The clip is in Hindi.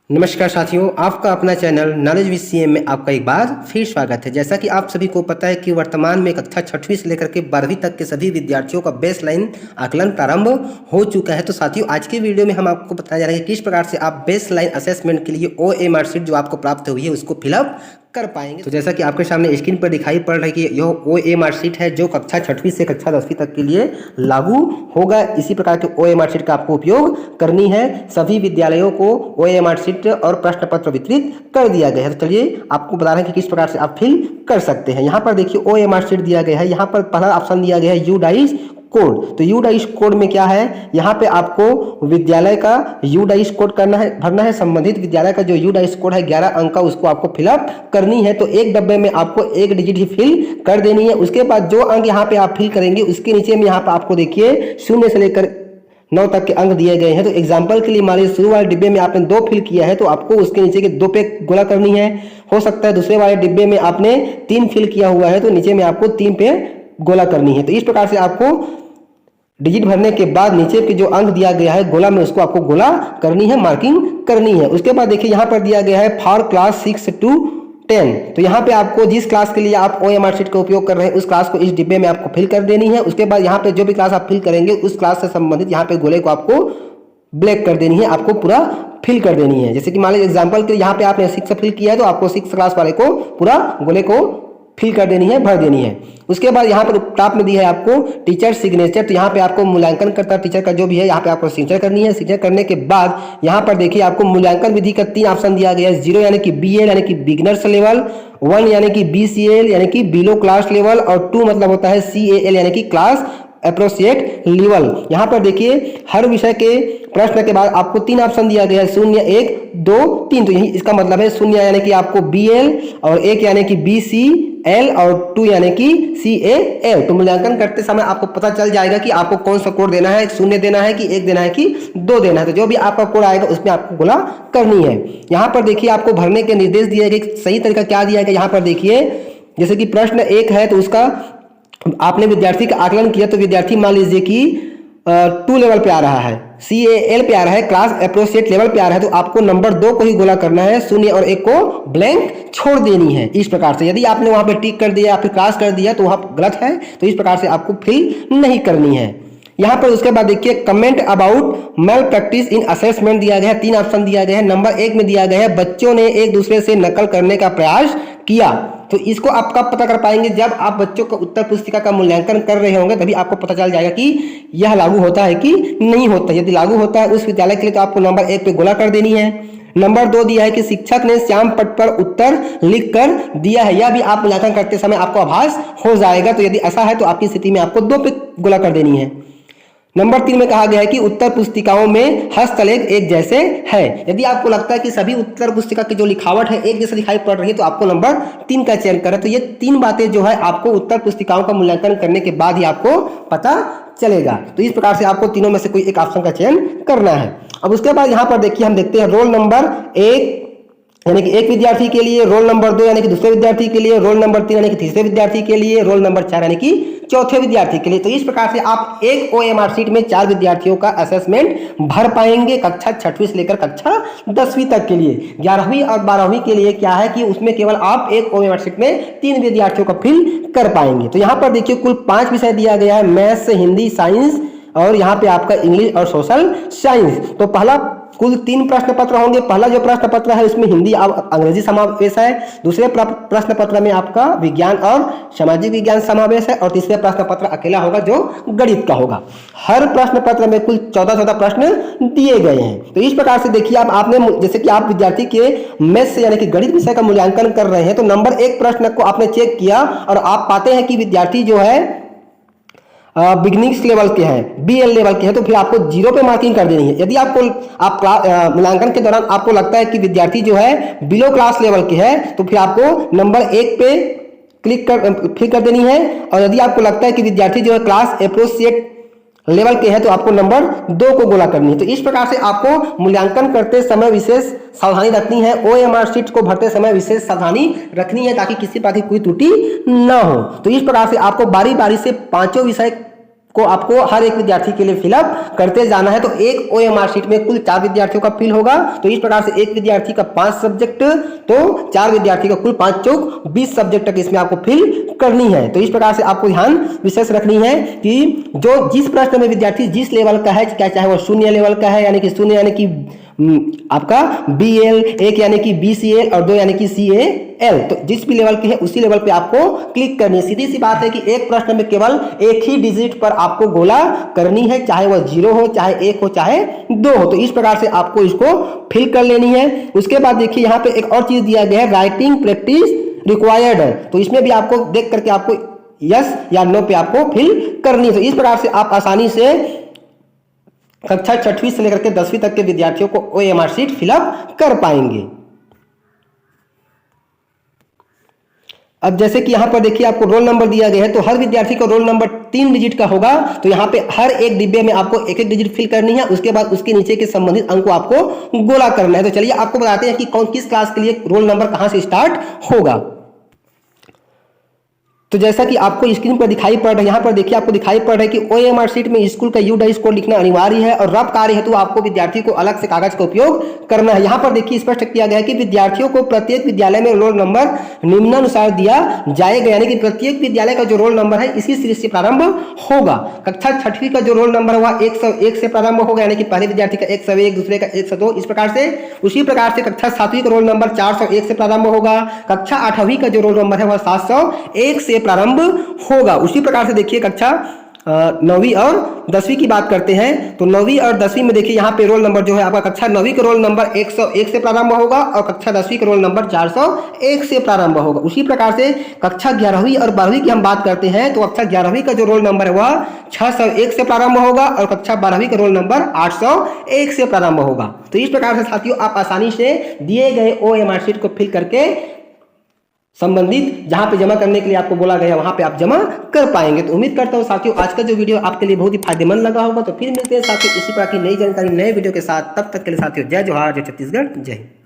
नमस्कार साथियों, आपका अपना चैनल नॉलेज विद सीएम में आपका एक बार फिर स्वागत है। जैसा कि आप सभी को पता है कि वर्तमान में कक्षा 6वीं से लेकर के 12वीं तक के सभी विद्यार्थियों का बेस लाइन आकलन प्रारंभ हो चुका है। तो साथियों, आज की वीडियो में हम आपको बताने जा रहे हैं कि किस प्रकार से आप बेस लाइन असेसमेंट के लिए OMR शीट जो आपको प्राप्त हुई है उसको फिलअप कर पाएंगे। तो जैसा कि आपके सामने स्क्रीन पर दिखाई पड़ रहा है कि यह OMR शीट है जो कक्षा 6वीं से कक्षा 10वीं तक के लिए लागू होगा। इसी प्रकार के OMR शीट का आपको उपयोग करनी है। सभी विद्यालयों को OMR शीट और प्रश्न पत्र वितरित कर दिया गया है। तो चलिए आपको बता रहे हैं कि किस प्रकार से आप फिल कर सकते हैं। यहाँ पर देखिए OMR शीट दिया गया है। यहाँ पर पहला ऑप्शन दिया गया है UDICE कोड। तो UDICE कोड में क्या है, यहाँ पे आपको विद्यालय का UDICE कोड करना है, भरना है। संबंधित विद्यालय का जो UDICE कोड है 11 अंक का, उसको आपको फिलअप करनी है। तो एक डब्बे में आपको एक डिजिट ही फिल कर देनी है। उसके बाद जो अंक यहाँ पे आप फिल करेंगे उसके नीचे में यहाँ पे आपको देखिए 0 से लेकर 9 तक के अंक दिए गए हैं। तो एग्जाम्पल के लिए मान लीजिए शुरू वाले डिब्बे में आपने 2 फिल किया है तो आपको उसके नीचे के 2 पे गोला करनी है। हो सकता है दूसरे वाले डिब्बे में आपने 3 फिल किया हुआ है तो नीचे में आपको 3 पे गोला करनी है। तो इस प्रकार से आपको डिजिट भरने के बाद नीचे के जो अंक दिया गया है गोला में, उसको आपको गोला करनी है, मार्किंग करनी है। उसके बाद देखिए यहाँ पर दिया गया है फॉर क्लास 6 to 10। तो यहाँ पे आपको जिस क्लास के लिए आप OMR शीट का उपयोग कर रहे हैं उस क्लास को इस डिब्बे में आपको फिल कर देनी है। उसके बाद यहाँ पे जो भी क्लास आप फिल करेंगे उस क्लास से संबंधित यहाँ पे गोले को आपको ब्लैक कर देनी है, आपको पूरा फिल कर देनी है। जैसे कि मान लीजिए एग्जाम्पल के लिए यहाँ पे आपने 6 फिल किया है तो आपको 6 क्लास वाले को पूरा गोले को फिल कर देनी है, भर देनी है। उसके बाद यहाँ पर टॉप में दिया है आपको टीचर सिग्नेचर। तो यहाँ पे आपको मूल्यांकन करता टीचर का जो भी है यहाँ पे आपको सिग्नेचर करनी है। सिग्नेचर करने के बाद यहाँ पर देखिए आपको मूल्यांकन विधि का 3 ऑप्शन दिया गया है। 0 यानी कि BL यानी कि बिगिनर्स लेवल, 1 यानी कि BCL यानी कि बिलो क्लास लेवल, और 2 मतलब होता है CAL यानी कि क्लास एप्रोसिएट लेवल। यहाँ पर देखिए हर विषय के प्रश्न के बाद आपको 3 ऑप्शन दिया गया है, 0, 1, 2, 3। तो यही इसका मतलब है 0 यानी कि आपको BL, और 1 यानी कि BCL, और 2 यानी कि CAL। तो मूल्यांकन करते समय आपको पता चल जाएगा कि आपको कौन सा कोड देना है, 0 देना है कि 1 देना है कि 2 देना है। तो जो भी आपका कोड आएगा उसमें आपको गोला करनी है। यहाँ पर देखिए आपको भरने के निर्देश दिए गए, सही तरीका क्या दिया गया। यहाँ पर देखिए जैसे कि प्रश्न 1 है तो उसका आपने विद्यार्थी का आकलन किया तो विद्यार्थी मान लीजिए कि 2 लेवल पे आ रहा है, CAL पे आ रहा है, क्लास एप्रोसिएट लेवल पे आ रहा है, तो आपको नंबर 2 को ही गोला करना है, 0 और 1 को ब्लैंक छोड़ देनी है। इस प्रकार से यदि आपने वहां पे टिक कर दिया या फिर क्लास कर दिया तो वहां गलत है। तो इस प्रकार से आपको फिल नहीं करनी है। यहाँ पर उसके बाद देखिए comment about male practice in assessment दिया गया है। 3 ऑप्शन दिया गया है। नंबर 1 में दिया गया है बच्चों ने एक दूसरे से नकल करने का प्रयास किया। तो इसको आप कब पता कर पाएंगे, जब आप बच्चों का उत्तर पुस्तिका का मूल्यांकन कर रहे होंगे, तभी आपको पता चल जाएगा कि यह लागू होता है कि नहीं होता। यदि लागू होता है उस विद्यालय के लिए तो आपको नंबर 1 पे गोला कर देनी है। नंबर 2 दिया है कि शिक्षक ने श्याम पट पर उत्तर लिख कर दिया है। यह भी आप मूल्यांकन करते समय आपको आभास हो जाएगा। तो यदि ऐसा है तो आपकी स्थिति में आपको 2 पे गोला कर देनी है। नंबर 3 में कहा गया है कि उत्तर पुस्तिकाओं में हस्तलेख एक जैसे है। यदि आपको लगता है कि सभी उत्तर पुस्तिका की जो लिखावट है एक जैसे दिखाई पड़ रही है तो आपको नंबर 3 का चयन करें। तो ये 3 बातें जो है आपको उत्तर पुस्तिकाओं का मूल्यांकन करने के बाद ही आपको पता चलेगा। तो इस प्रकार से आपको तीनों में से कोई एक ऑप्शन का चयन करना है। अब उसके बाद यहाँ पर देखिए हम देखते हैं रोल नंबर 1 यानी कि एक विद्यार्थी के लिए, रोल नंबर 2 यानी कि दूसरे विद्यार्थी के लिए, रोल नंबर 3 यानी कि तीसरे विद्यार्थी के लिए, रोल नंबर 4 यानी कि चौथे विद्यार्थी के लिए। तो इस प्रकार से आप एक OMR शीट में 4 विद्यार्थियों का असेसमेंट भर पाएंगे कक्षा 6वीं से लेकर कक्षा 10वीं तक के लिए। 11वीं और 12वीं के लिए क्या है कि उसमें केवल आप एक OMR शीट में 3 विद्यार्थियों का फिल कर पाएंगे। तो यहाँ पर देखिए कुल 5 विषय दिया गया है, मैथ्स, हिंदी, साइंस और यहाँ पे आपका इंग्लिश और सोशल साइंस। तो पहला कुल 3 प्रश्न पत्र होंगे। पहला जो प्रश्न पत्र है उसमें हिंदी और अंग्रेजी समावेश है। दूसरे प्रश्न पत्र में आपका विज्ञान और सामाजिक विज्ञान समावेश है, और तीसरे प्रश्न पत्र अकेला होगा जो गणित का होगा। हर प्रश्न पत्र में कुल 14 प्रश्न दिए गए हैं। तो इस प्रकार से देखिए आपने जैसे कि आप विद्यार्थी के मैथ्स यानी कि गणित विषय का मूल्यांकन कर रहे हैं तो नंबर 1 प्रश्न को आपने चेक किया और आप पाते हैं कि विद्यार्थी जो है बिगिनिंग्स लेवल के हैं, BL लेवल के हैं, तो फिर आपको 0 पे मार्किंग कर देनी है। यदि आपको मूल्यांकन के दौरान आपको लगता है कि विद्यार्थी जो है बिलो क्लास लेवल के है तो फिर आपको नंबर 1 पे फिर कर देनी है। और यदि आपको लगता है कि विद्यार्थी जो है क्लास एप्रोसिएट लेवल के हैं तो आपको नंबर 2 को गोला करनी है। तो इस प्रकार से आपको मूल्यांकन करते समय विशेष सावधानी रखनी है। OMR शीट को भरते समय विशेष सावधानी रखनी है ताकि किसी प्रकार की कोई त्रुटि न हो। तो इस प्रकार से आपको बारी बारी से 5 विषय को आपको हर एक विद्यार्थी के लिए फिलअप करते जाना है। तो एक OMR शीट में कुल 4 विद्यार्थियों का फिल होगा। तो इस प्रकार से एक विद्यार्थी का 5 सब्जेक्ट, तो 4 विद्यार्थी का कुल 5 चौक 20 सब्जेक्ट तक इसमें आपको फिल करनी है। तो इस प्रकार से आपको ध्यान विशेष रखनी है कि जो जिस प्रश्न में विद्यार्थी जिस लेवल का है, चाहे वो शून्य लेवल का है, यानी कि शून्य यानी कि आपका BL, 1 यानी कि BCL और 2 यानी कि CAL, तो जिस भी लेवल के है उसी लेवल पे आपको क्लिक करनी है। सीधी सी बात है कि एक प्रश्न में केवल एक ही डिजिट पर आपको गोला करनी है, चाहे वह 0 हो, चाहे 1 हो, चाहे 2 हो। तो इस प्रकार से आपको इसको फिल कर लेनी है। उसके बाद देखिए यहाँ पे एक और चीज दिया गया है, राइटिंग प्रैक्टिस रिक्वायर्ड है। तो इसमें भी आपको देख करके आपको यस या नो पे आपको फिल करनी है। तो इस प्रकार से आप आसानी से कक्षा 6वीं से लेकर के 10वीं तक के विद्यार्थियों को OMR शीट फिलअप कर पाएंगे। अब जैसे कि यहां पर देखिए आपको रोल नंबर दिया गया है, तो हर विद्यार्थी का रोल नंबर 3 डिजिट का होगा। तो यहाँ पे हर एक डिब्बे में आपको एक एक डिजिट फिल करनी है। उसके बाद उसके नीचे के संबंधित अंक को आपको गोला करना है। तो चलिए आपको बताते हैं कि कौन किस क्लास के लिए रोल नंबर कहां से स्टार्ट होगा। तो जैसा कि आपको स्क्रीन पर दिखाई पड़ रहा है, यहाँ पर देखिए आपको दिखाई पड़ रहा है कि OMR शीट में स्कूल का UDAIS कोड लिखना अनिवार्य है और रफ कार्य हेतु आपको विद्यार्थी को अलग से कागज का उपयोग करना है। यहाँ पर देखिए स्पष्ट किया गया है कि विद्यार्थियों को प्रत्येक विद्यालय में रोल नंबर निम्नानुसार दिया जाएगा, यानी कि प्रत्येक विद्यालय का जो रोल नंबर है इसी सीरीज से प्रारंभ होगा। कक्षा 6वीं का जो रोल नंबर है वह 101 से प्रारंभ होगा, यानी कि पहले विद्यार्थी का 101, दूसरे का 102, इस प्रकार से। उसी प्रकार से कक्षा 7वीं का रोल नंबर 401 से प्रारंभ होगा। कक्षा 8वीं का जो रोल नंबर है वह 701 से प्रारंभ होगा। उसी प्रकार से देखिए कक्षा 9वीं और 10वीं की बात करते हैं, तो 9वीं और 10वीं में देखिए यहाँ पे रोल नंबर जो है आपका कक्षा 9वीं का रोल नंबर 101 से प्रारंभ होगा और कक्षा 10वीं का रोल नंबर 401 से प्रारंभ होगा। उसी प्रकार से कक्षा 11वीं और 12वीं की हम बात करते हैं, तो कक्षा 11वीं का जो रोल नंबर है वह 601 से प्रारंभ होगा और कक्षा 12वीं का रोल नंबर 801 से प्रारंभ होगा। तो इस प्रकार से साथियों आप आसानी से दिए गए OMR शीट को फिल करके संबंधित जहां पे जमा करने के लिए आपको बोला गया वहां पे आप जमा कर पाएंगे। तो उम्मीद करता हूं साथियों आज का जो वीडियो आपके लिए बहुत ही फायदेमंद लगा होगा। तो फिर मिलते हैं साथियों इसी प्रकार की नई जानकारी नए वीडियो के साथ। तब तक के लिए साथियों जय जोहार, जय छत्तीसगढ़, जय हिंद।